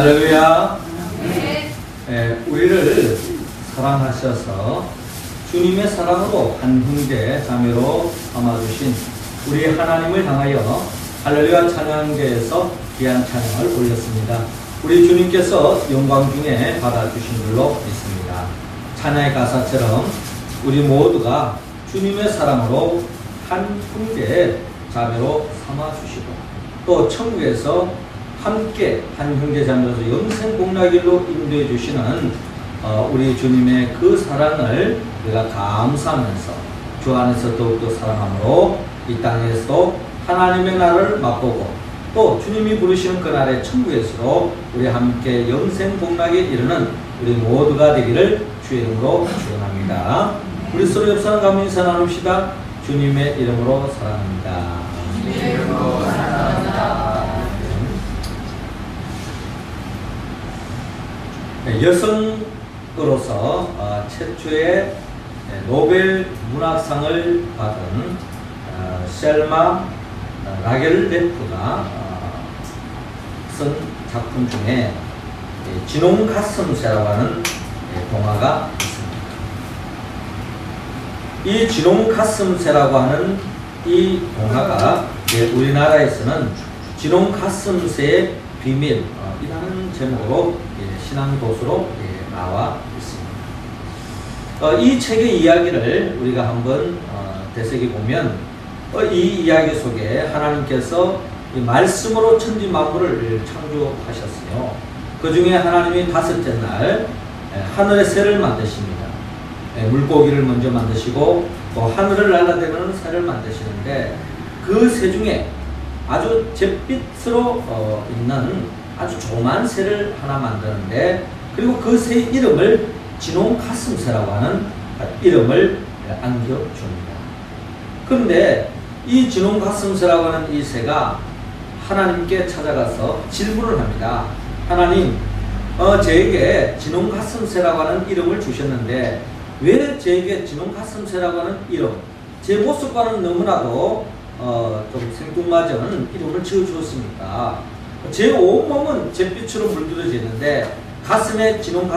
할렐루야. 우리를 사랑하셔서 주님의 사랑으로 한 형제 자매로 삼아주신 우리 하나님을 향하여 할렐루야 찬양대에서 귀한 찬양을 올렸습니다. 우리 주님께서 영광 중에 받아주신 줄로 믿습니다. 찬양의 가사처럼 우리 모두가 주님의 사랑으로 한 형제 자매로 삼아주시고 또 천국에서 함께 한 형제 자매로서 영생 복락길로 인도해 주시는 우리 주님의 그 사랑을 우리가 감사하면서 주 안에서 더욱더 사랑함으로 이 땅에서도 하나님의 나라를 맛보고 또 주님이 부르시는 그날의 천국에서도 우리 함께 영생 복락에 이르는 우리 모두가 되기를 주의 이름으로 축원합니다. 우리 서로 옆사람 가면 인사 나눕시다. 주님의 이름으로 사랑합니다. 주님의 이름으로 사랑합니다. 여성으로서 최초의 노벨 문학상을 받은 셀마 라겔레프가 쓴 작품 중에 진홍 가슴새라고 하는 동화가 있습니다. 이 진홍 가슴새라고 하는 이 동화가 우리나라에서는 진홍 가슴새의 비밀 이라는 제목으로 신앙도서로 나와 있습니다. 이 책의 이야기를 우리가 한번 되새겨보면 이 이야기 속에 하나님께서 이 말씀으로 천지 만물을 창조하셨어요. 그 중에 하나님이 다섯째 날 하늘의 새를 만드십니다. 물고기를 먼저 만드시고 또 하늘을 날아다니는 새를 만드시는데 그 새 중에 아주 잿빛으로 있는 아주 조그만 새를 하나 만드는데 그리고 그 새 이름을 진홍 가슴새라고 하는 이름을 안겨줍니다. 그런데 이 진홍 가슴새라고 하는 이 새가 하나님께 찾아가서 질문을 합니다. 하나님, 저에게 진홍 가슴새라고 하는 이름을 주셨는데 왜 저에게 진홍 가슴새라고 하는 이름, 제 모습과는 너무나도 좀 생뚱맞은 이름을 지어주었습니까? 제 온몸은 잿빛으로 물들어져 있는데 가슴에 진홍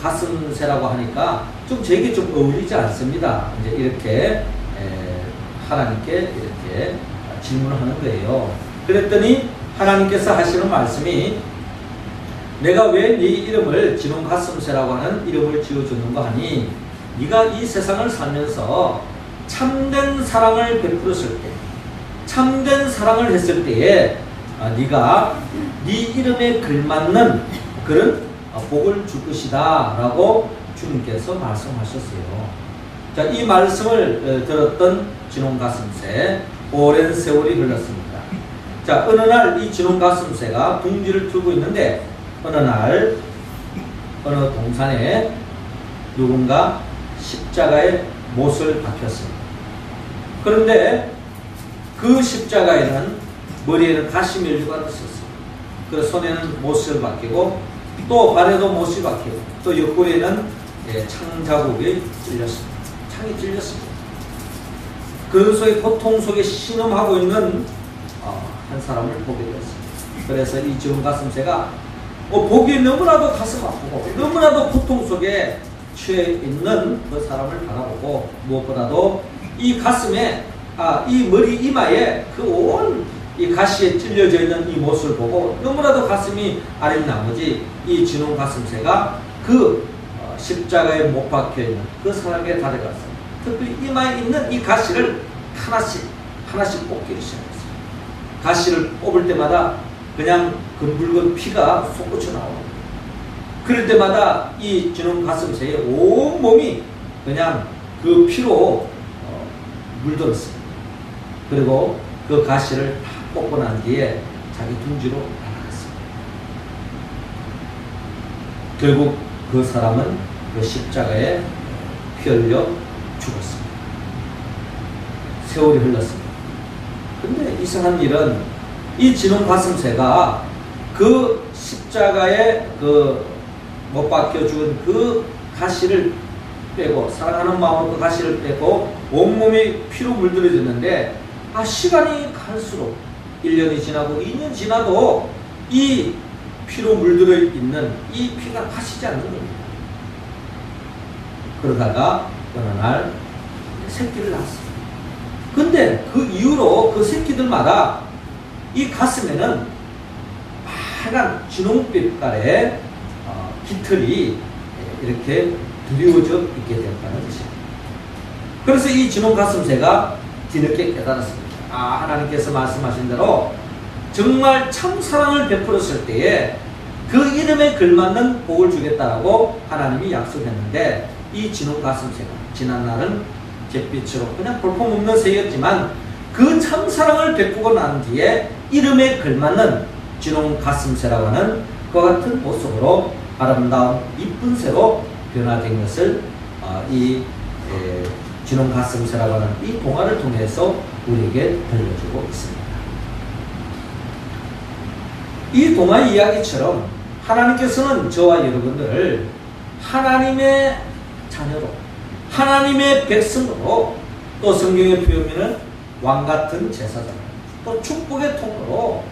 가슴새라고 하니까 좀 제게 좀 어울리지 않습니다. 이제 이렇게 하나님께 이렇게 질문을 하는 거예요. 그랬더니 하나님께서 하시는 말씀이 내가 왜 네 이름을 진홍 가슴새라고 하는 이름을 지어줬는가 하니 네가 이 세상을 살면서 참된 사랑을 베풀었을 때, 참된 사랑을 했을 때에 네가 네 이름에 걸맞는 그런 복을 줄 것이다 라고 주님께서 말씀하셨어요. 자, 이 말씀을 들었던 진홍 가슴새 오랜 세월이 흘렀습니다. 자, 어느 날 이 진홍 가슴새가 둥지를 틀고 있는데 어느 날 어느 동산에 누군가 십자가에 못을 박혔습니다. 그런데 그 십자가에는 머리에는 가시면류가 있었어요. 그래서 손에는 못을 박히고 또 발에도 못이 박히고 또 옆구리에는 창자국이 찔렸습니다. 창이 찔렸습니다. 그 속에 고통 속에 신음하고 있는 한 사람을 보게 되었습니다. 그래서 이 진홍 가슴새가 보기에 너무나도 가슴 아프고 너무나도 고통 속에 취해 있는 그 사람을 바라보고 무엇보다도 이 가슴에 이 머리 이마에 그 온 이 가시에 찔려져 있는 이 못을 보고 너무나도 가슴이 아린 나머지 이 진홍 가슴새가 그 십자가에 못 박혀 있는 그 사람에게 다가가서 특별히 이마에 있는 이 가시를 하나씩 뽑기를 시작했어요. 가시를 뽑을 때마다 그냥 그 붉은 피가 솟구쳐 나오고 그럴 때마다 이 진홍 가슴새의 온 몸이 그냥 그 피로 물들었습니다. 그리고 그 가시를 다 뽑고 난 뒤에 자기 둥지로 날아갔습니다. 결국 그 사람은 그 십자가에 피 흘려 죽었습니다. 세월이 흘렀습니다. 근데 이상한 일은 이 진홍 가슴새가 그 십자가에 그 못 박혀 죽은 그 가시를 빼고 사랑하는 마음으로 그 가시를 빼고 온몸이 피로 물들어졌는데 시간이 갈수록 1년이 지나고 2년 지나도 이 피로 물들어 있는 이 피가 가시지 않는 겁니다. 그러다가 어느 날 새끼를 낳았습니다. 근데 그 이후로 그 새끼들마다 이 가슴에는 빨간 진홍빛깔의 깃털이 이렇게 드리워져 있게 되었다는 것입니다. 그래서 이 진홍 가슴새가 뒤늦게 깨달았습니다. 하나님께서 말씀하신 대로 정말 참 사랑을 베풀었을 때에 그 이름에 걸맞는 복을 주겠다라고 하나님이 약속했는데, 이 진홍 가슴새가 지난날은 잿빛으로 그냥 볼품없는 새였지만 그 참 사랑을 베푸고 난 뒤에 이름에 걸맞는 진홍 가슴새라고 하는 그와 같은 모습으로 아름다운 이쁜 새로 변화된 것을 진홍 가슴새라고 하는 이 동화를 통해서 우리에게 들려주고 있습니다. 이 동화 이야기처럼 하나님께서는 저와 여러분들을 하나님의 자녀로, 하나님의 백성으로, 또 성경의 표현에는 왕같은 제사장, 또 축복의 통로로,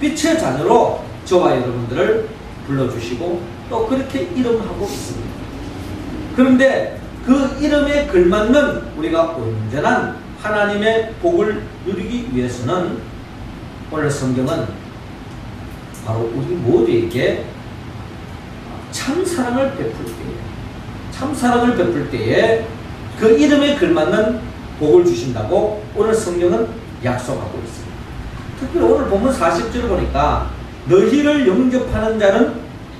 빛의 자녀로 저와 여러분들을 불러주시고 또 그렇게 이름하고 있습니다. 그런데 그 이름에 걸맞는 우리가 온전한 하나님의 복을 누리기 위해서는 오늘 성경은 바로 우리 모두에게 참 사랑을 베풀 때에 그 이름에 걸맞는 복을 주신다고 오늘 성경은 약속하고 있습니다. 특별히 오늘 보면 40절을 보니까 너희를 영접하는 자는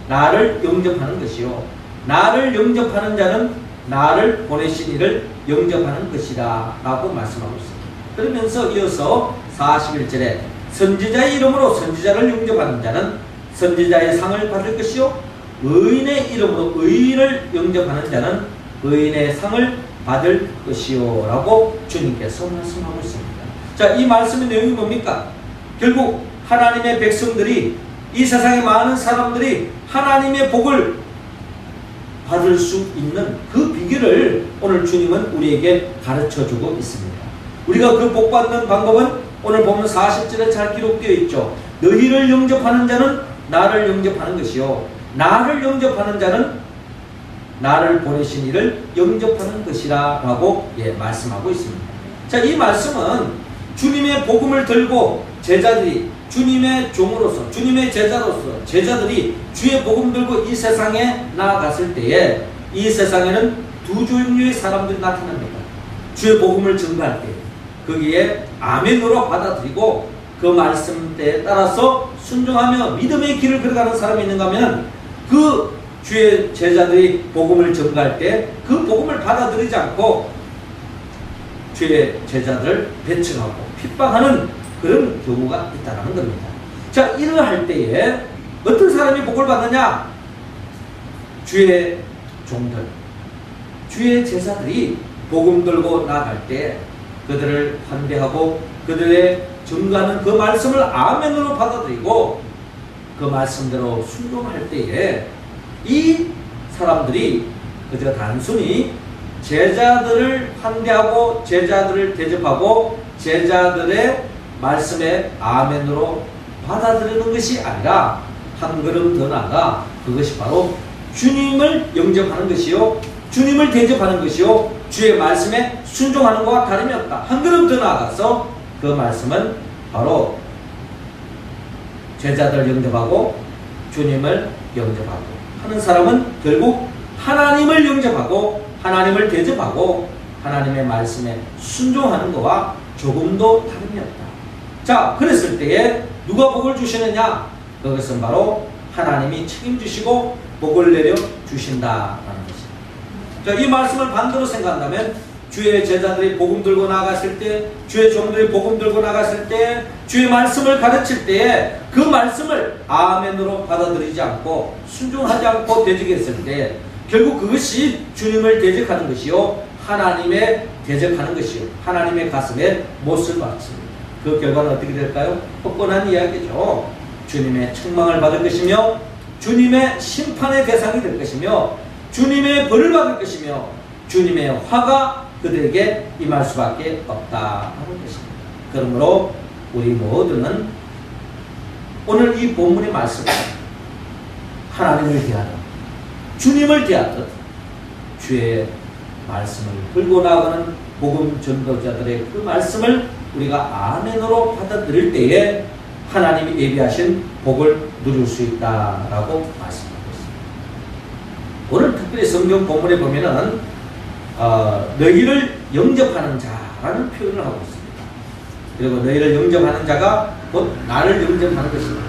나를 영접하는 것이요, 나를 영접하는 자는 나를 보내신 이를 영접하는 것이다 라고 말씀하고 있습니다. 그러면서 이어서 41절에 선지자의 이름으로 선지자를 영접하는 자는 선지자의 상을 받을 것이요, 의인의 이름으로 의인을 영접하는 자는 의인의 상을 받을 것이요 라고 주님께서 말씀하고 있습니다. 자, 이 말씀의 내용이 뭡니까? 결국 하나님의 백성들이, 이 세상의 많은 사람들이 하나님의 복을 받을 수 있는 그 비결을 오늘 주님은 우리에게 가르쳐주고 있습니다. 우리가 그 복 받는 방법은 오늘 보면 40절에 잘 기록되어 있죠. 너희를 영접하는 자는 나를 영접하는 것이요, 나를 영접하는 자는 나를 보내신 이를 영접하는 것이라 라고 말씀하고 있습니다. 자, 이 말씀은 주님의 복음을 들고 제자들이, 주님의 종으로서, 주님의 제자로서 제자들이 주의 복음 들고 이 세상에 나아갔을 때에 이 세상에는 두 종류의 사람들이 나타납니다. 주의 복음을 전가할 때 거기에 아멘으로 받아들이고 그 말씀에 따라서 순종하며 믿음의 길을 걸어가는 사람이 있는가 하면, 그 주의 제자들이 복음을 전가할 때 그 복음을 받아들이지 않고 주의 제자들을 배척하고 핍박하는 그런 경우가 있다는 겁니다. 자, 이러할 때에 어떤 사람이 복을 받느냐? 주의 종들, 주의 제자들이 복음 들고 나갈 때 그들을 환대하고 그들의 전가하는 그 말씀을 아멘으로 받아들이고 그 말씀대로 순종할 때에 이 사람들이 그저 단순히 제자들을 환대하고 제자들을 대접하고 제자들의 말씀에 아멘으로 받아들이는 것이 아니라 한 걸음 더 나아가 그것이 바로 주님을 영접하는 것이요, 주님을 대접하는 것이요, 주의 말씀에 순종하는 것과 다름이 없다. 한 걸음 더 나아가서 그 말씀은 바로 제자들 영접하고 주님을 영접하고 하는 사람은 결국 하나님을 영접하고 하나님을 대접하고 하나님의 말씀에 순종하는 것과 조금도 다름이 없다. 자, 그랬을 때에 누가 복을 주시느냐? 그것은 바로 하나님이 책임지시고 복을 내려 주신다라는 것입니다. 자, 이 말씀을 반대로 생각한다면 주의 제자들이 복음 들고 나갔을 때, 주의 종들이 복음 들고 나갔을 때, 주의 말씀을 가르칠 때에 그 말씀을 아멘으로 받아들이지 않고 순종하지 않고 대적했을 때 결국 그것이 주님을 대적하는 것이요, 하나님의 대적하는 것이요, 하나님의 가슴에 못을 박습니다. 그 결과는 어떻게 될까요? 뻔뻔한 이야기죠. 주님의 책망을 받을 것이며 주님의 심판의 대상이 될 것이며 주님의 벌을 받을 것이며 주님의 화가 그들에게 임할 수밖에 없다는 것입니다. 그러므로 우리 모두는 오늘 이 본문의 말씀, 하나님을 대하는, 주님을 대하듯 주의 말씀을 들고 나가는 복음 전도자들의 그 말씀을 우리가 아멘으로 받아들일 때에 하나님이 예비하신 복을 누릴 수 있다라고 말씀하고 있습니다. 오늘 특별히 성경 본문에 보면은 너희를 영접하는 자라는 표현을 하고 있습니다. 그리고 너희를 영접하는 자가 곧 나를 영접하는 것이다.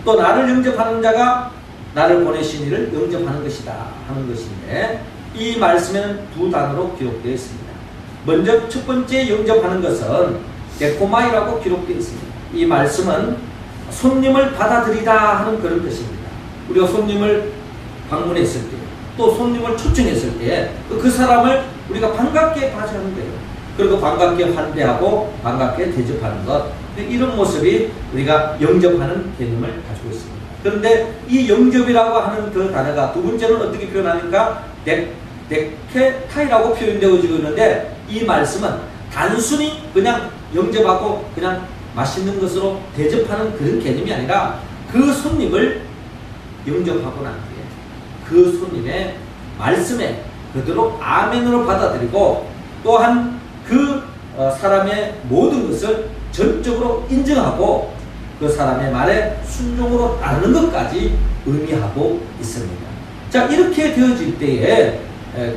또 나를 영접하는 자가 나를 보내신 이를 영접하는 것이다 하는 것인데, 이 말씀에는 두 단어로 기록되어 있습니다. 먼저 첫 번째 영접하는 것은 데코마이라고 기록되어 있습니다. 이 말씀은 손님을 받아들이다 하는 그런 뜻입니다. 우리가 손님을 방문했을 때, 또 손님을 초청했을 때 그 사람을 우리가 반갑게 맞이하는 거예요. 그리고 반갑게 환대하고 반갑게 대접하는 것, 이런 모습이 우리가 영접하는 개념을 가지고 있습니다. 그런데 이 영접이라고 하는 그 단어가 두 번째는 어떻게 표현하니까 데케타이라고 표현되어지고 있는데, 이 말씀은 단순히 그냥 영접하고 그냥 맛있는 것으로 대접하는 그런 개념이 아니라, 그 손님을 영접하고 난 뒤에 그 손님의 말씀에 그대로 아멘으로 받아들이고, 또한 그 사람의 모든 것을 전적으로 인정하고 그 사람의 말에 순종으로 따르는 것까지 의미하고 있습니다. 자, 이렇게 되어질 때에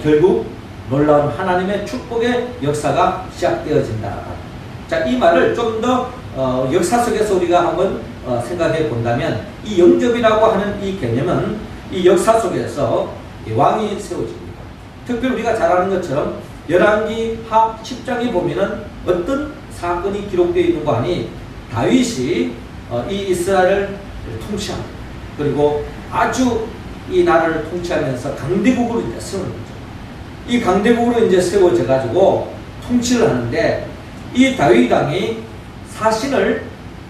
결국 놀라운 하나님의 축복의 역사가 시작되어진다. 자, 이 말을 좀 더 역사 속에서 우리가 한번 생각해 본다면, 이 영접이라고 하는 이 개념은 이 역사 속에서 왕이 세워집니다. 특별히 우리가 잘 아는 것처럼 열왕기 하 10장에 보면은 어떤 사건이 기록되어 있는 거 아니, 다윗이 이 이스라엘을 통치합니다. 그리고 아주 이 나라를 통치하면서 강대국으로 이제 세우는 거죠. 이 강대국으로 이제 세워져 가지고 통치를 하는데, 이 다윗 왕이 사신을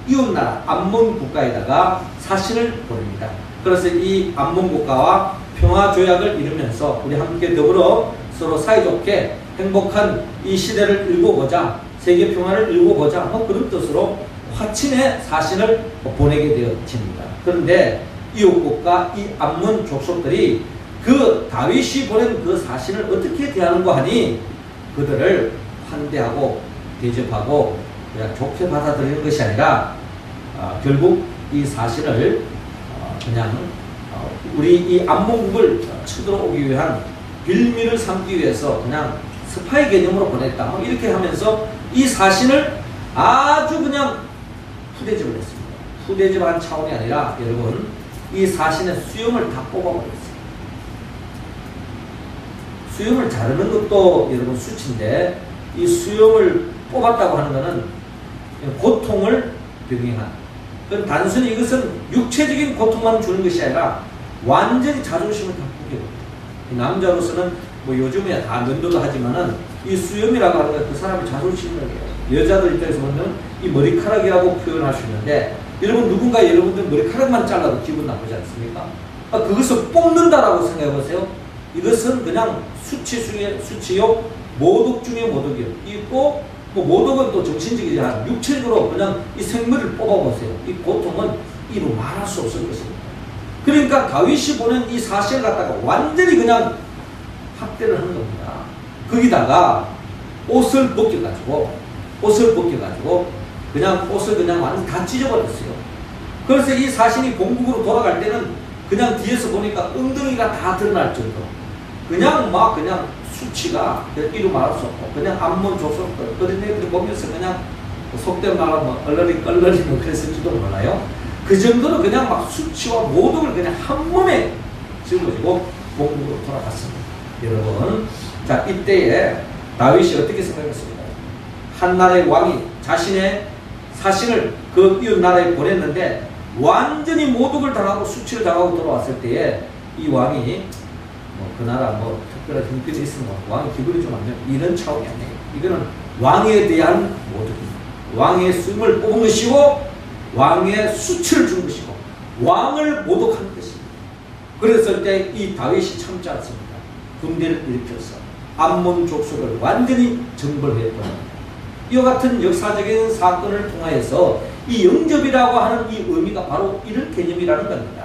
이웃나라 암몬 국가에다가 사신을 보냅니다. 그래서 이 암몬 국가와 평화 조약을 이루면서 우리 함께 더불어 서로 사이좋게 행복한 이 시대를 일궈보자, 세계 평화를 일궈보자, 뭐 그런 뜻으로 화친의 사신을 보내게 되어집니다. 그런데 이웃국가 이 암몬 족속들이 그 다윗이 보낸 그 사신을 어떻게 대하는가 하니, 그들을 환대하고 대접하고 그냥 좋게 받아들이는 것이 아니라 결국 이 사신을 그냥 우리 이 암몬국을 쳐들어오기 위한 빌미를 삼기 위해서 그냥 스파이 개념으로 보냈다, 뭐 이렇게 하면서 이 사신을 아주 그냥 후대접을 했습니다. 후대접한 차원이 아니라 여러분, 이 사신의 수염을 다 뽑아버렸어요. 수염을 자르는 것도 여러분 수치인데, 이 수염을 뽑았다고 하는 것은 고통을 병행한, 그건 단순히 이것은 육체적인 고통만 주는 것이 아니라 완전히 자존심을 다 포기해버려요. 남자로서는 뭐 요즘에 다 면도도 하지만은 이 수염이라고 하는 건 그 사람의 자존심을 해요. 여자들 입장에서 보면 이 머리카락이라고 표현할 수 있는데, 여러분 누군가 여러분들 머리카락만 잘라도 기분 나쁘지 않습니까? 그것을 뽑는다라고 생각해 보세요. 이것은 그냥 수치요, 모독 중에 모독이에요. 있고 뭐 모독은 또 정신적이지 않아요. 육체적으로 그냥 이 생물을 뽑아보세요. 이 고통은 이루 말할 수 없을 것입니다. 그러니까 다윗이 보낸 이 사실을 갖다가 완전히 그냥 확대를 하는 겁니다. 거기다가 옷을 벗겨가지고 그냥 옷을 그냥 완전 다 찢어버렸어요. 그래서 이 사신이 본국으로 돌아갈 때는 그냥 뒤에서 보니까 엉덩이가 다 드러날 정도, 그냥 수치가 이루 말할 수 없고, 그냥 암몬 족속 어린애들이 보면서 그냥 속된 말로 뭐 얼렁이 그랬을지도 몰라요. 그 정도로 그냥 막 수치와 모독을 그냥 한 몸에 짊어지고 본국으로 돌아갔습니다. 여러분, 자, 이때에 다윗이 어떻게 생각했습니까? 한 나라의 왕이 자신의 사신을 그 이웃 나라에 보냈는데 완전히 모독을 당하고 수치를 당하고 돌아왔을 때에 이 왕이 그 나라 특별한 형편이 있으면 왕의 기분이 좀 안 좋아요. 이런 차원이 아니에요. 이거는 왕에 대한 모독입니다. 왕의 숨을 뽑은 것이고 왕의 수치를 준 것이고 왕을 모독하는 것입니다. 그랬을 때 이 다윗이 참지 않습니다. 군대를 일으켜서 암몬 족속을 완전히 정벌해버립니다. 이와 같은 역사적인 사건을 통하여서 이 영접이라고 하는 이 의미가 바로 이런 개념이라는 겁니다.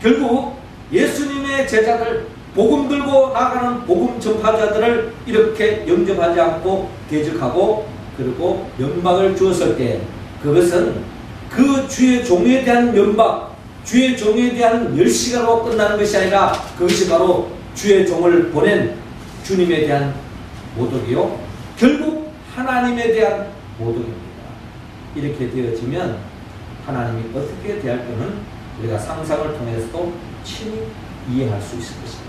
결국 예수님의 제자들, 복음 들고 나가는 복음 전파자들을 이렇게 영접하지 않고 대적하고 그리고 면박을 주었을 때 그것은 그 주의 종에 대한 면박, 주의 종에 대한 멸시가로 끝나는 것이 아니라 그것이 바로 주의 종을 보낸 주님에 대한 모독이요, 결국 하나님에 대한 모독입니다. 이렇게 되어지면 하나님이 어떻게 대할 때는 우리가 상상을 통해서도 친히 이해할 수 있을 것입니다.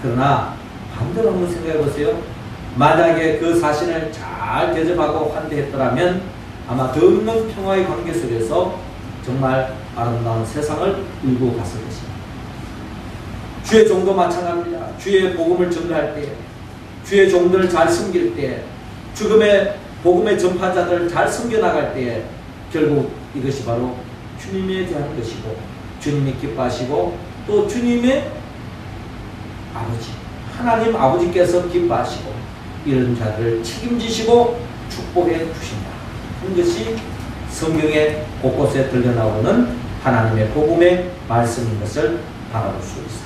그러나 반대로 한번 생각해 보세요. 만약에 그 사신을 잘 대접하고 환대했더라면 아마 더 없는 평화의 관계 속에서 정말 아름다운 세상을 이루고 갔을 것입니다. 주의 종도 마찬가지입니다. 주의 복음을 전가할 때, 주의 종들을 잘 섬길 때, 죽음의 복음의 전파자들을 잘 섬겨나갈 때에 결국 이것이 바로 주님에 대한 것이고 주님이 기뻐하시고 또 주님의 아버지 하나님 아버지께서 기뻐하시고 이런 자들을 책임지시고 축복해 주신다 하는 것이 성경의 곳곳에 들려나오는 하나님의 복음의 말씀인 것을 바라볼 수 있습니다.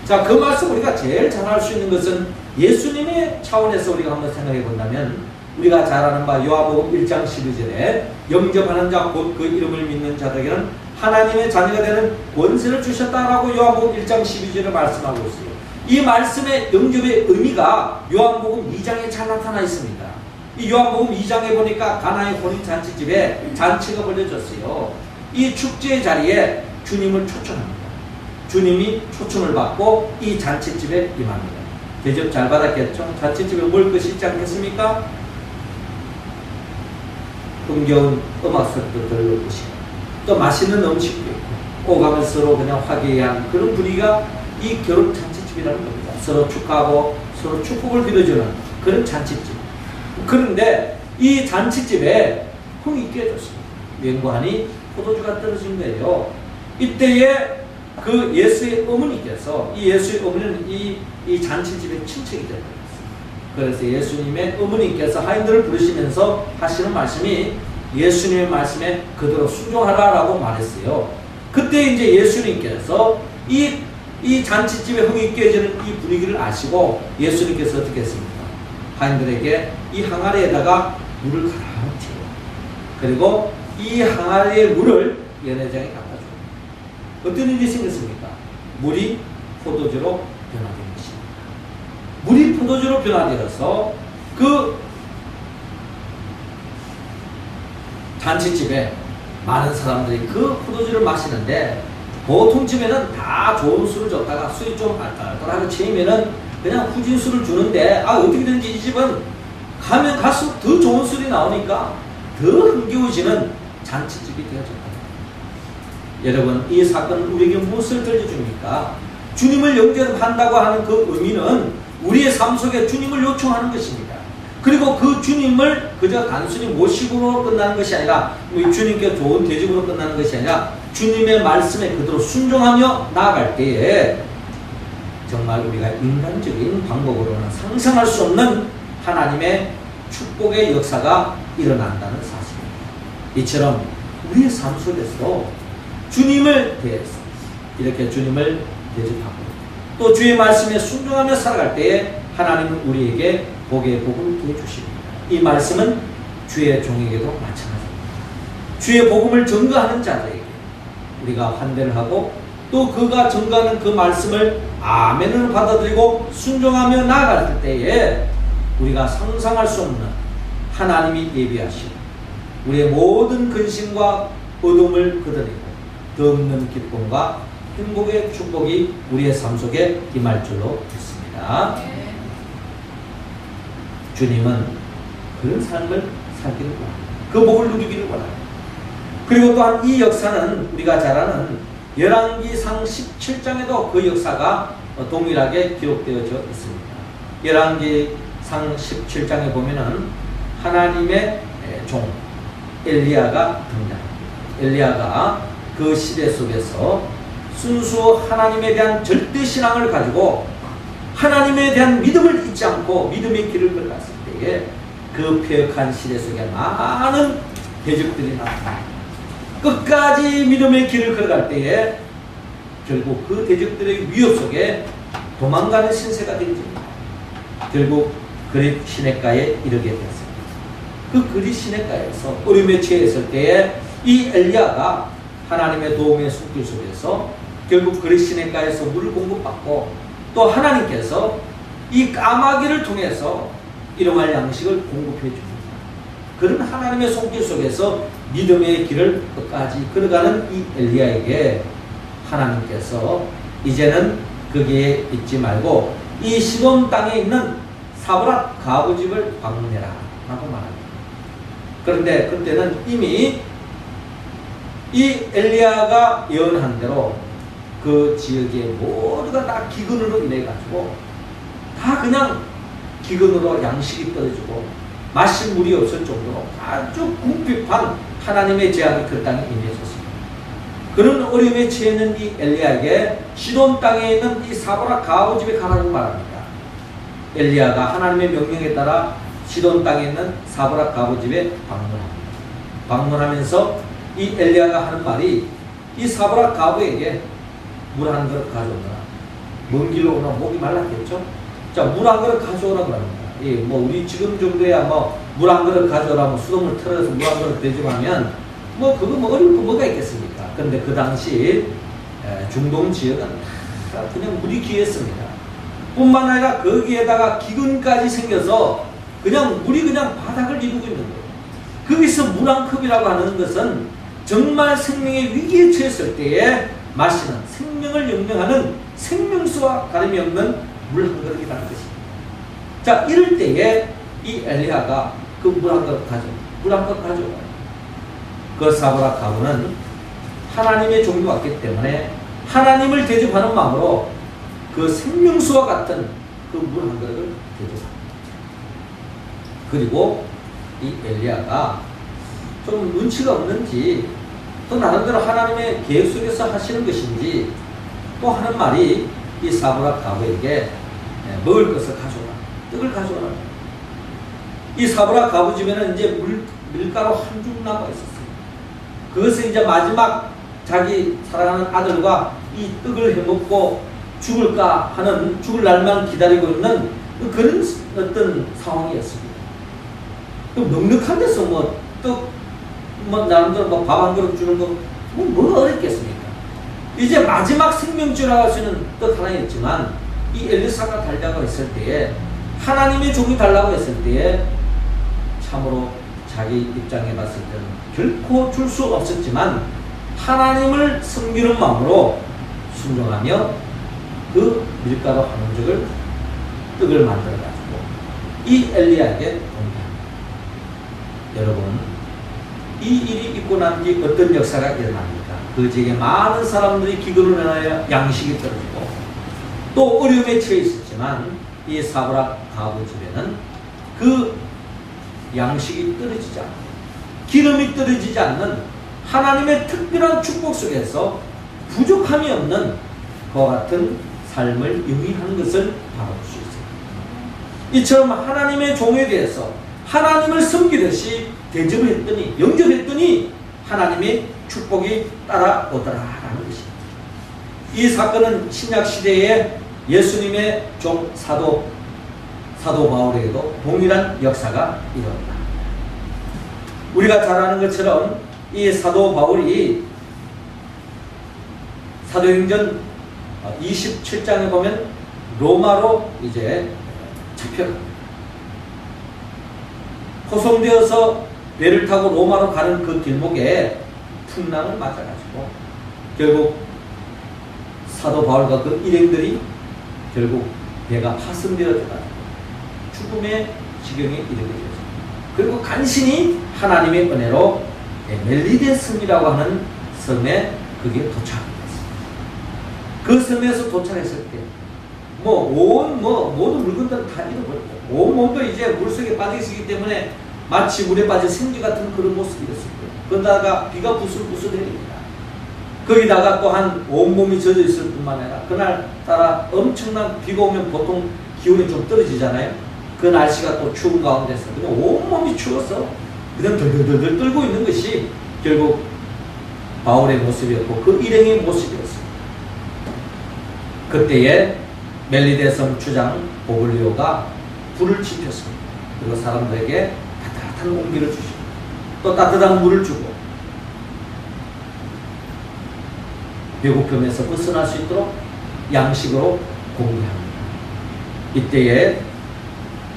자, 그 말씀 우리가 제일 잘 알 수 있는 것은 예수님의 차원에서 우리가 한번 생각해 본다면 우리가 잘 아는 바 요한복음 1장 12절에 영접하는 자 곧 그 이름을 믿는 자들에게는 하나님의 자녀가 되는 권세를 주셨다라고 요한복음 1장 12절에 말씀하고 있어요. 이 말씀의 영접의 의미가 요한복음 2장에 잘 나타나 있습니다. 이 요한복음 2장에 보니까 가나의 혼인 잔치집에 잔치가 벌어졌어요. 이 축제의 자리에 주님을 초청합니다. 주님이 초청을 받고 이 잔치집에 임합니다. 대접 잘 받았겠죠? 잔치집에 먹을 것이 있지 않겠습니까? 흥겨운 음악석도 들을 것이고 또 맛있는 음식도 있고 오가면 서로 그냥 화기애애한 그런 분위기가 이 결혼 잔치집이라는 겁니다. 서로 축하하고 서로 축복을 빌어주는 그런 잔치집. 그런데 이 잔치집에 흥이 깨졌습니다. 맹고하니 포도주가 떨어진 거예요. 이때에 그 예수의 어머니께서 이 예수의 어머니는 이 잔치집의 친척이 되었습니다. 그래서 예수님의 어머니께서 하인들을 부르시면서 하시는 말씀이 예수님의 말씀에 그대로 순종하라라고 말했어요. 그때 이제 예수님께서 이 잔치집에 흥이 깨지는 이 분위기를 아시고 예수님께서 어떻게 했습니까? 하인들에게 이 항아리에다가 물을 가라앉히고 그리고 이 항아리의 물을 연회장에 갖다 줍니다. 어떤 일이 생겼습니까? 물이 포도주로 변화된 것입니다. 물이 포도주로 변화되어서 그 잔치집에 많은 사람들이 그 포도주를 마시는데 보통 집에는 다 좋은 술을 줬다가 술이 좀 알딸딸하게 채이면은 그냥 후진 술을 주는데 어떻게든지 이 집은 가면 갈수록 더 좋은 술이 나오니까 더 흥겨워지는 잔치집이 되어졌다. 여러분, 이 사건은 우리에게 무엇을 들려줍니까? 주님을 영접한다고 하는 그 의미는 우리의 삶 속에 주님을 요청하는 것입니다. 그리고 그 주님을 그저 단순히 모시고로 끝나는 것이 아니라 주님께 좋은 대접으로 끝나는 것이 아니라 주님의 말씀에 그대로 순종하며 나아갈 때에 정말 우리가 인간적인 방법으로는 상상할 수 없는 하나님의 축복의 역사가 일어난다는 사실입니다. 이처럼 우리의 삶 속에서도 주님을 대해서 이렇게 주님을 대접하고 또 주의 말씀에 순종하며 살아갈 때에 하나님은 우리에게 복의 복을 주십니다. 이 말씀은 주의 종에게도 마찬가지입니다. 주의 복음을 전가하는 자들에게 우리가 환대를 하고 또 그가 전가하는 그 말씀을 아멘을 받아들이고 순종하며 나아갈 때에 우리가 상상할 수 없는 하나님이 예비하신 우리의 모든 근심과 어둠을 걷어내고 더 없는 기쁨과 행복의 축복이 우리의 삶 속에 임할 줄로 믿습니다. 주님은 그런 삶을 살기를 원합니다. 그 복을 누리기를 원합니다. 그리고 또한 이 역사는 우리가 잘 아는 열왕기상 17장에도 그 역사가 동일하게 기록되어져 있습니다. 열왕기상 17장에 보면은 하나님의 종 엘리야가 등장합니다. 엘리야가 그 시대 속에서 순수 하나님에 대한 절대 신앙을 가지고 하나님에 대한 믿음을 잊지 않고 믿음의 길을 걸어갔을 때에 그 폐역한 시대 속에 많은 대적들이 나타납니다. 끝까지 믿음의 길을 걸어갈 때에 결국 그 대적들의 위협 속에 도망가는 신세가 되어집니다. 결국 그릿 시냇가에 이르게 되었습니다. 그 그릿 시냇가에서 어려움에 처했을 때에 이 엘리야가 하나님의 도움의 손길 속에서 결국 그릿 시냇가에서 물을 공급받고 또 하나님께서 이 까마귀를 통해서 일용할 양식을 공급해 줍니다. 그런 하나님의 손길 속에서 믿음의 길을 끝까지 걸어가는 이 엘리야에게 하나님께서 이제는 거기에 있지 말고 이 시돈 땅에 있는 사브랏 가부 집을 방문해라 라고 말합니다. 그런데 그때는 이미 이 엘리야가 예언한 대로 그 지역의 모두가 다 기근으로 인해 가지고 다 그냥 기근으로 양식이 떨어지고 마실 물이 없을 정도로 아주 궁핍한 하나님의 재앙이 그 땅에 임해졌습니다. 그런 어려움에 처해 있는 이 엘리야에게 시돈 땅에 있는 이 사브랏 가부 집에 가라고 말합니다. 엘리야가 하나님의 명령에 따라 시돈 땅에 있는 사브랏 가부 집에 방문합니다. 방문하면서 이 엘리야가 하는 말이 이 사브랏 가부에게 물 한 그릇 가져오너라. 먼 길로 오나 목이 말랐겠죠? 자, 물 한 그릇 가져오라 그럽니다. 예, 뭐 우리 지금 정도야 뭐 물 한 그릇 가져오라, 뭐 수돗물 틀어서 물 한 그릇 대접하면 뭐 그거 뭐 어려울 거 뭐가 있겠습니까? 그런데 그 당시 중동 지역은 다 그냥 물이 귀했습니다. 뿐만 아니라 거기에다가 기근까지 생겨서 그냥 물이 그냥 바닥을 이루고 있는 거예요. 거기서 물 한 컵이라고 하는 것은 정말 생명의 위기에 처했을 때에 마시는 생명을 영령하는 생명수와 다름이 없는 물 한 그릇이라는 것입니다. 자, 이럴 때에 이 엘리야가 그 물 한 그릇 가져와요. 그 사브랏 가부는 하나님의 종이 왔기 때문에 하나님을 대접하는 마음으로 그 생명수와 같은 그 물 한 그릇을 대접합니다. 그리고 이 엘리야가 좀 눈치가 없는지 또 나름대로 하나님의 계획 속에서 하시는 것인지 또 하는 말이 이 사브랏 가부에게 먹을 것을 가져오라, 떡을 가져오라. 이 사브랏 가부 집에는 이제 밀가루 한 줌 남아 있었어요. 그것을 이제 마지막 자기 사랑하는 아들과 이 떡을 해먹고 죽을까 하는, 죽을 날만 기다리고 있는 그런 어떤 상황이었습니다. 넉넉한 데서 뭐 떡, 뭐 나름대로 뭐 밥 한 그릇 주는 거 뭐가 어렵겠습니까? 이제 마지막 생명줄이라고 할 수 있는 떡 하나였지만 이 엘리사가 달라고 했을 때에, 하나님의 종이 달라고 했을 때에 참으로 자기 입장에 봤을 때는 결코 줄 수 없었지만 하나님을 섬기는 마음으로 순종하며 그 밀가루 한 움직을 떡을 만들어 가지고 이 엘리야에게 공개합니다. 여러분, 이 일이 있고 난 뒤 어떤 역사가 일어납니까? 그 지역에 많은 사람들이 기근으로 인하여 양식이 떨어지고 또 어려움에 처해 있었지만 이 사브랏 가부 집에는 그 양식이 떨어지지 않고 기름이 떨어지지 않는 하나님의 특별한 축복 속에서 부족함이 없는 그와 같은 삶을 영위하는 것을 바라볼 수 있습니다. 이처럼 하나님의 종에 대해서 하나님을 섬기듯이 대접을 했더니, 영접했더니 하나님의 축복이 따라오더라라는 것입니다. 이 사건은 신약시대에 예수님의 종 사도 바울에게도 동일한 역사가 일어납니다. 우리가 잘 아는 것처럼 이 사도 바울이 사도행전 27장에 보면 로마로 이제 잡혀갑니다. 포송되어서 배를 타고 로마로 가는 그 길목에 풍랑을 맞아가지고 결국 사도 바울과 그 일행들이 결국 배가 파손되어져가지고 죽음의 지경에 이르게 되었습니다. 그리고 간신히 하나님의 은혜로 멜리데 섬이라고 하는 섬에 그게 도착이 됐습니다. 그 섬에서 도착했을 때 모든 물건들은 다 잃어버렸고 온 몸도 이제 물속에 빠져 있기 때문에 마치 물에 빠진 생쥐 같은 그런 모습이었습니다. 그러다가 비가 부슬부슬 내립니다. 거기다가 또한 온몸이 젖어 있을 뿐만 아니라 그날따라 엄청난 비가 오면 보통 기온이 좀 떨어지잖아요. 그 날씨가 또 추운 가운데서 그냥 온몸이 추워서 그냥 덜덜덜 떨고 있는 것이 결국 바울의 모습이었고 그 일행의 모습이었습니다. 그때에 멜리데섬 주장 보블리오가 불을 지폈습니다. 그리고 사람들에게 따뜻한 공기를 주시고 또 따뜻한 물을 주고 배고픔에서 벗어날 수 있도록 양식으로 공개합니다. 이때에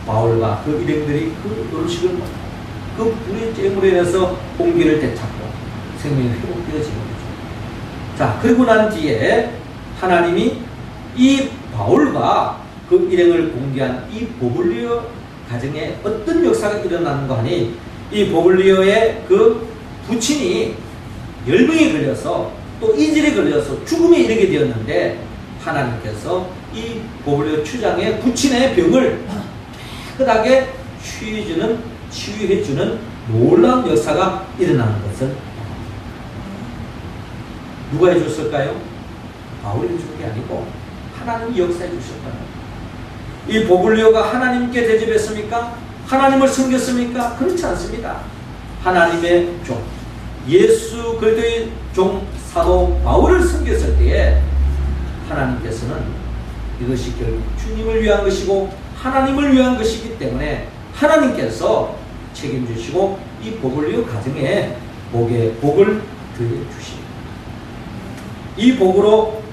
바울과 그 일행들이 그 음식을 먹고 그 불의 쬐물에 인해서 공기를 되찾고 생명이 회복되어지는 거죠. 자, 그리고 난 뒤에 하나님이 이 바울과 그 일행을 공개한 이 보블리오 가정에 어떤 역사가 일어나는가 하니 이 보블리오의 그 부친이 열병에 걸려서 또 이질에 걸려서 죽음에 이르게 되었는데 하나님께서 이 보블리오 추장의 부친의 병을 깨끗하게 치유해주는 놀라운 역사가 일어나는 것을 누가 해줬을까요? 바울이 해준 게 아니고 하나님이 역사해 주셨다는. 이 보블리오가 하나님께 대접했습니까? 하나님을 섬겼습니까? 그렇지 않습니다. 하나님의 종, 예수 그리스도의 종 사도 바울을 섬겼을 때에 하나님께서는 이것이 결국 주님을 위한 것이고 하나님을 위한 것이기 때문에 하나님께서 책임지시고 이 보블리오 가정에 복을 드려주십니다. 이 복으로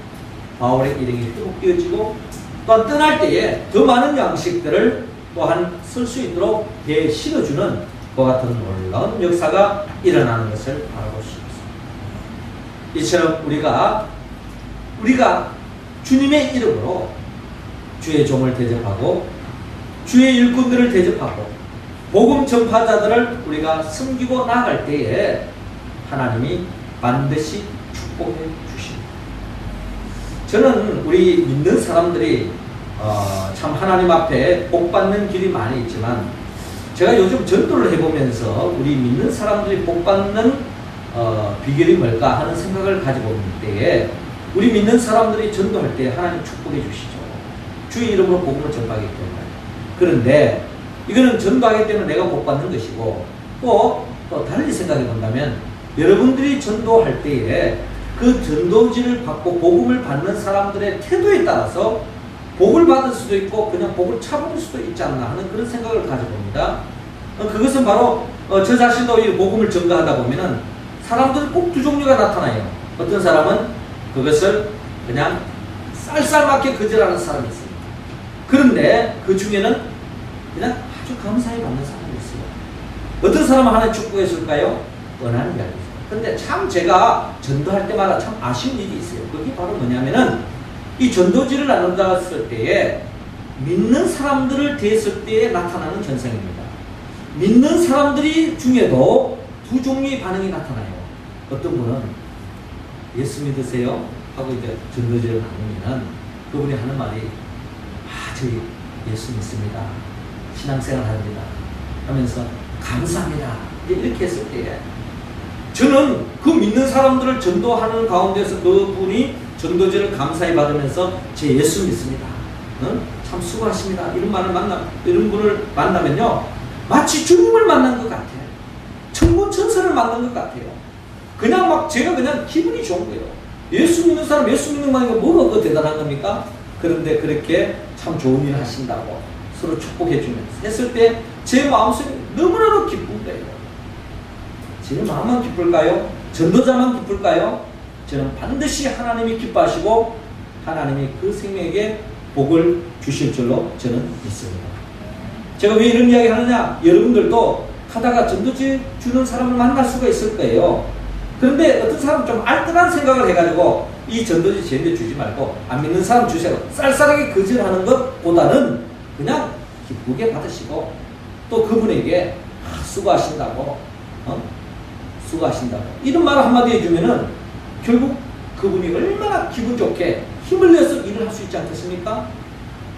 바울의 일행이 회복되어지고 또한 떠날 때에 더 많은 양식들을 또한 쓸 수 있도록 배에 실어주는 그와 같은 놀라운 역사가 일어나는 것을 바라볼 수 있습니다. 이처럼 우리가 주님의 이름으로 주의 종을 대접하고 주의 일꾼들을 대접하고 복음 전파자들을 우리가 섬기고 나아갈 때에 하나님이 반드시 축복해 주십니다. 저는 우리 믿는 사람들이 참 하나님 앞에 복 받는 길이 많이 있지만 제가 요즘 전도를 해보면서 우리 믿는 사람들이 복 받는 비결이 뭘까 하는 생각을 가지고 있는 때에 우리 믿는 사람들이 전도할 때 하나님 축복해 주시죠. 주의 이름으로 복음을 전파하기 때문에. 그런데 이거는 전도하기 때문에 내가 복 받는 것이고 또 달리 생각해 본다면 여러분들이 전도할 때에 그 전도지를 받고 복음을 받는 사람들의 태도에 따라서 복을 받을 수도 있고 그냥 복을 차버릴 수도 있지 않나 하는 그런 생각을 가져봅니다. 그것은 바로 저 자신도 이 복음을 전가하다 보면은 사람들은 꼭 두 종류가 나타나요. 어떤 사람은 그것을 그냥 쌀쌀맞게 거절하는 사람이 있습니다. 그런데 그 중에는 그냥 아주 감사히 받는 사람이 있어요. 어떤 사람은 하나님 축복해 줄까요? 원하는 게 아니죠. 근데 참 제가 전도할 때마다 참 아쉬운 일이 있어요. 그게 바로 뭐냐면은 이 전도지를 나눈다했을 때에 믿는 사람들을 대했을 때에 나타나는 현상입니다. 믿는 사람들이 중에도 두 종류의 반응이 나타나요. 어떤 분은 예수 믿으세요? 하고 이제 전도지를 나누면 그분이 하는 말이 저희 예수 믿습니다. 신앙생활 합니다. 하면서 감사합니다. 이렇게 했을 때에 저는 그 믿는 사람들을 전도하는 가운데서 그분이 전도지를 감사히 받으면서 제 예수 믿습니다. 참 수고하십니다. 이런 분을 만나면요. 마치 주님을 만난 것 같아요. 천군 천사를 만난 것 같아요. 그냥 막 제가 그냥 기분이 좋은 거예요. 예수 믿는 사람, 예수 믿는 거니까 뭐가 그 대단한 겁니까? 그런데 그렇게 참 좋은 일을 하신다고 서로 축복해 주면서 했을 때 제 마음속에 너무나도 기쁜 거예요. 제 마음만 기쁠까요? 전도자만 기쁠까요? 저는 반드시 하나님이 기뻐하시고 하나님이 그 생명에게 복을 주실 줄로 저는 믿습니다. 제가 왜 이런 이야기 하느냐? 여러분들도 가다가 전도지 주는 사람을 만날 수가 있을 거예요. 그런데 어떤 사람은 좀 알뜰한 생각을 해가지고 이 전도지 쟤한테 주지 말고 안 믿는 사람 주세요. 쌀쌀하게 거절하는 것보다는 그냥 기쁘게 받으시고 또 그분에게 수고하신다고 수고하신다고 이런 말을 한마디 해주면은 결국 그분이 얼마나 기분 좋게 힘을 내서 일을 할 수 있지 않겠습니까?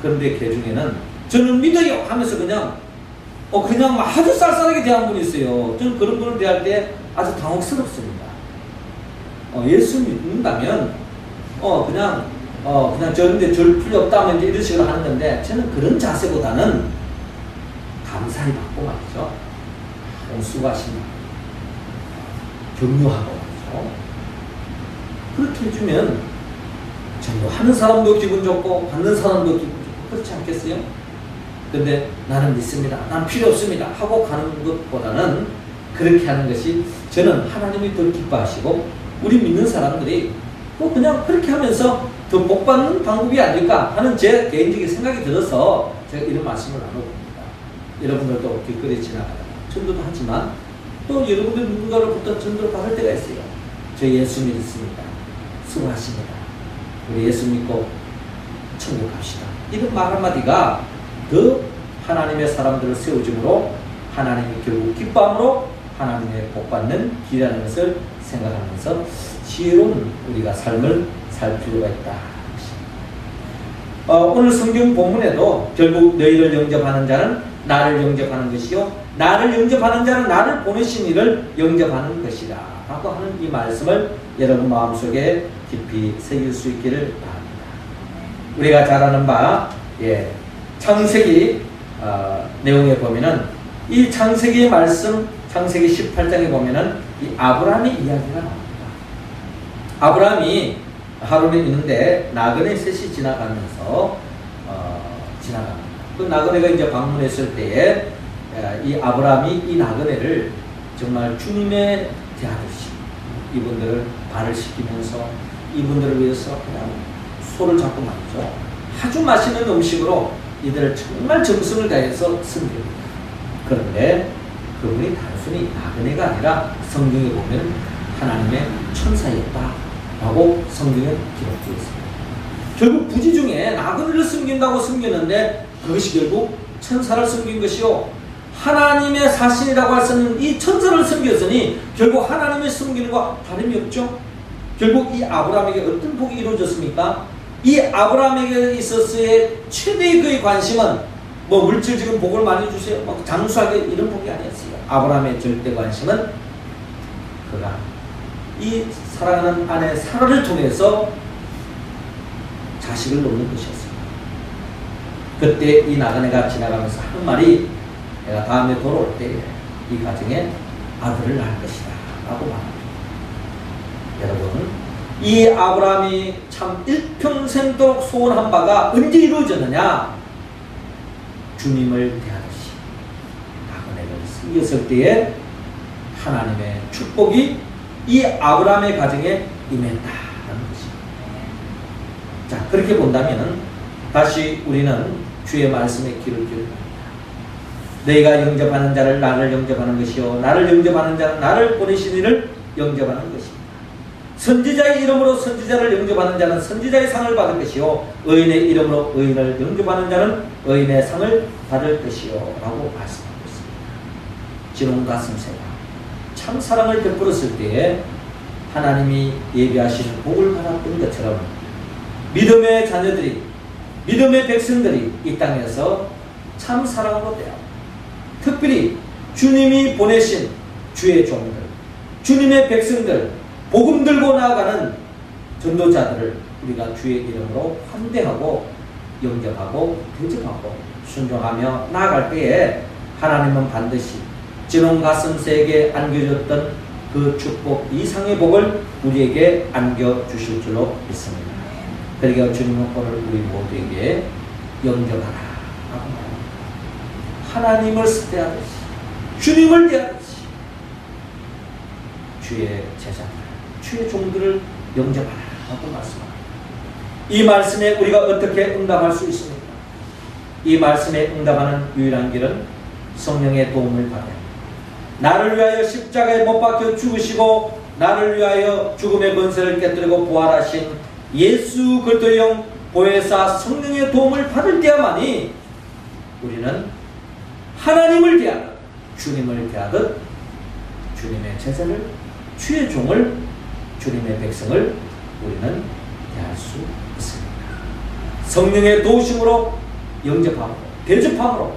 그런데 그 중에는 저는 믿어요 하면서 그냥 막 아주 쌀쌀하게 대한 분이 있어요. 저는 그런 분을 대할 때 아주 당혹스럽습니다. 예수 믿는다면 그냥 저런데 절 필요 없다면 이제 이런 식으로 하는 건데 저는 그런 자세보다는 감사히 받고 말이죠. 수고하십니다. 격려하고 말이죠. 그렇게 해주면 정말 뭐 하는 사람도 기분 좋고 받는 사람도 기분 좋고 그렇지 않겠어요? 근데 나는 믿습니다. 난 필요 없습니다. 하고 가는 것보다는 그렇게 하는 것이 저는 하나님이 더 기뻐하시고 우리 믿는 사람들이 또 그냥 그렇게 하면서 더 복받는 방법이 아닐까 하는 제 개인적인 생각이 들어서 제가 이런 말씀을 나눠봅니다. 여러분들도 길거리에 지나가다가 전도도 하지만 또 여러분들 누군가로부터 전도를 받을 때가 있어요. 저 예수 믿습니다. 수고하십니다. 우리 예수 믿고 천국 갑시다. 이런 말 한마디가 더 하나님의 사람들을 세워줌으로 하나님이 결국 기뻐함으로 하나님의 복받는 길이라는 것을 생각하면서 지혜로운 우리가 삶을 살 필요가 있다. 오늘 성경 본문에도 결국 너희를 영접하는 자는 나를 영접하는 것이요 나를 영접하는 자는 나를 보내신 이를 영접하는 것이다 라고 하는 이 말씀을 여러분 마음속에 깊이 새길 수 있기를 바랍니다. 우리가 잘 아는 바 창세기 내용에 보면은 이 창세기 말씀 창세기 18장에 보면은 이 아브라함의 이야기가 나옵니다. 아브라함이 하루에 있는데 나그네 셋이 지나가면서 지나갑니다. 그 나그네가 이제 방문했을 때에 이 아브라함이 이 나그네를 정말 주님의 대하듯이 이분들을 발을 씻기면서 이분들을 위해서 그냥 소를 잡고 말이죠. 아주 맛있는 음식으로 이들을 정말 정성을 다해서 섬깁니다. 그런데 그분이 단순히 나그네가 아니라 성경에 보면 하나님의 천사였다라고 성경에 기록되어 있습니다. 결국 부지 중에 나그네를 섬긴다고 섬기는데 그것이 결국 천사를 섬긴 것이요 하나님의 사신이라고 할 수 있는 이 천사를 섬겼으니 결국 하나님의 섬기는 것과 다름이 없죠. 결국 이 아브라함에게 어떤 복이 이루어졌습니까? 이 아브라함에게 있어서의 최대의 그의 관심은 뭐 물질적인 복을 많이 주세요, 막 장수하게 이런 복이 아니었어요. 아브라함의 절대 관심은 그가 이 사랑하는 아내 사라를 통해서 자식을 놓는 것이었습니다. 그때 이 나그네가 지나가면서 하는 말이 내가 다음에 돌아올 때 이 가정에 아들을 낳을 것이다 라고 말합니다. 여러분 이 아브라함이 참 일평생도록 소원한 바가 언제 이루어졌느냐? 주님을 대하듯이 나그네를 섬겼을 때에 하나님의 축복이 이 아브라함의 가정에 임했다는 것입니다. 자, 그렇게 본다면 다시 우리는 주의 말씀에 귀를 기울입니다. 너희가 영접하는 자를 나를 영접하는 것이요 나를 영접하는 자는 나를 보내신 이를 영접하는 것입니다. 선지자의 이름으로 선지자를 영접하는 자는 선지자의 상을 받을 것이요 의인의 이름으로 의인을 영접하는 자는 의인의 상을 받을 것이요 라고 말씀하고 있습니다. 진홍 가슴새가 참 사랑을 베풀었을 때에 하나님이 예비하시는 복을 받았던 것처럼 믿음의 자녀들이 믿음의 백성들이 이 땅에서 참 사랑으로 대하고 특별히 주님이 보내신 주의 종들 주님의 백성들 복음 들고 나아가는 전도자들을 우리가 주의 이름으로 환대하고 영접하고 대접하고 순종하며 나아갈 때에 하나님은 반드시 진홍 가슴새에게 안겨줬던 그 축복 이상의 복을 우리에게 안겨주실 줄로 믿습니다. 그러니까 주님은 오늘 우리 모두에게 영접하라 하고 말합니다. 하나님을 대하듯이 주님을 대하듯이 주의 제자들 주의 종들을 영접하라 하고 말씀합니다. 이 말씀에 우리가 어떻게 응답할 수 있습니까? 이 말씀에 응답하는 유일한 길은 성령의 도움을 받아야 합니다. 나를 위하여 십자가에 못 박혀 죽으시고 나를 위하여 죽음의 권세를 깨뜨리고 부활하신 예수 그리스도의 영 보혜사 성령의 도움을 받을 때야만이 우리는 하나님을 대하듯 주님을 대하듯 주님의 제자를 주의 종을 주님의 백성을 우리는 대할 수 있습니다. 성령의 도우심으로 영접함으로 대접함으로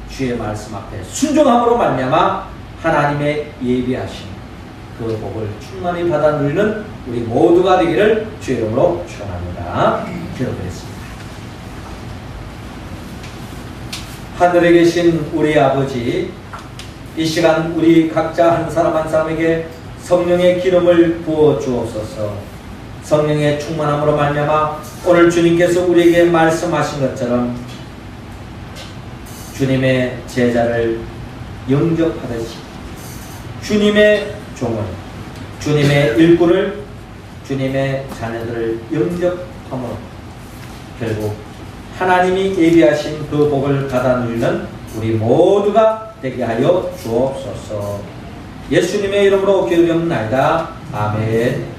주의 말씀 앞에 순종함으로 말미암아 하나님의 예비하신 그 복을 충만히 받아 누리는 우리 모두가 되기를 주의 이름으로 축원합니다. 기도드리겠습니다. 하늘에 계신 우리 아버지, 이 시간 우리 각자 한 사람 한 사람에게 성령의 기름을 부어 주옵소서. 성령의 충만함으로 말미암아 오늘 주님께서 우리에게 말씀하신 것처럼 주님의 제자를 영접하듯이 주님의 종을, 주님의 일꾼을, 주님의 자녀들을 영접함으로 결국 하나님이 예비하신 그 복을 받아 누리는 우리 모두가 되게 하여 주옵소서. 예수님의 이름으로 기도드립나이다. 아멘.